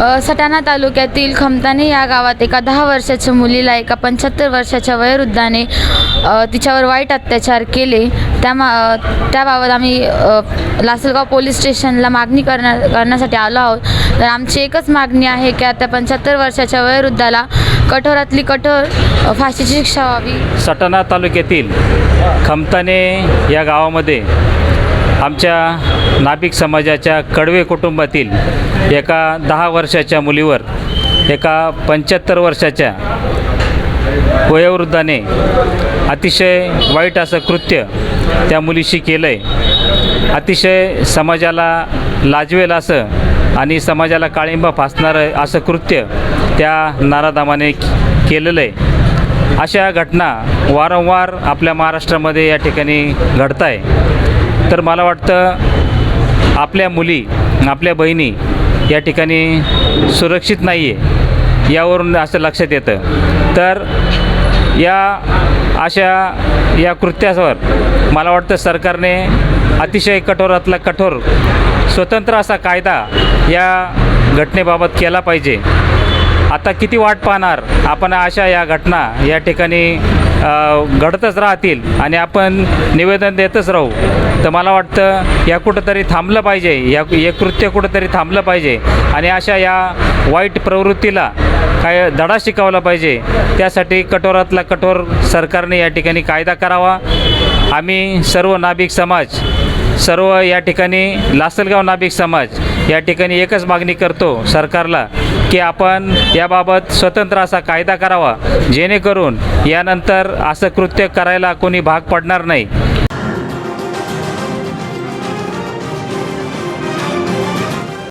सटाणा तालुक्यातील खमताणे या गावात एका 10 वर्षाच्या मुलीला एका 75 वर्षाच्या वयोवृद्धाने तिच्यावर वाईट अत्याचार केले. त्याबाबत आम्ही लासलगाव पोलीस स्टेशनला मागणी करण्यासाठी आलो आहोत. तर आमची एकच मागणी आहे की त्या 75 वर्षाच्या वयोवृद्धाला कठोरातली कठोर फाशीची शिक्षा व्हावी. सटाणा तालुक्यातील खमताणे या गावामध्ये आमच्या नाभिक समाजाच्या कडवे कुटुंबातील एका 10 वर्षाच्या मुलीवर एका 75 वर्षाच्या वयोवृद्धाने अतिशय वाईट असं कृत्य त्या मुलीशी केलं आहे. अतिशय समाजाला लाजवेल असं आणि समाजाला काळिंबा फासणारं असं कृत्य त्या नराधमाने केलेलं आहे. अशा घटना वारंवार आपल्या महाराष्ट्रामध्ये या ठिकाणी घडत आहे. तर मला वाटतं आपल्या मुली, आपल्या बहिणी या ठिकाणी सुरक्षित नाही आहे, यावरून असं लक्षात येतं. तर या कृत्यावर मला वाटतं सरकारने अतिशय कठोरातला कठोर स्वतंत्र असा कायदा या घटनेबाबत केला पाहिजे. आता किती वाट पाहणार आपण, अशा या घटना या ठिकाणी घडतच राहतील आणि आपण निवेदन देतच राहू. तर मला वाटतं या कुठंतरी थांबलं पाहिजे, हे कृत्य कुठंतरी थांबलं पाहिजे आणि अशा या वाईट प्रवृत्तीला काय धडा शिकवला पाहिजे. त्यासाठी कठोरातला कठोर सरकारने या ठिकाणी कायदा करावा. आम्ही सर्व नाभिक समाज, सर्व या ठिकाणी लासलगाव नाभिक समाज या ठिकाणी एकच मागणी करतो सरकारला की आपण याबाबत स्वतंत्र असा कायदा करावा, जेणेकरून यानंतर असं कृत्य करायला कोणी भाग पडणार नाही.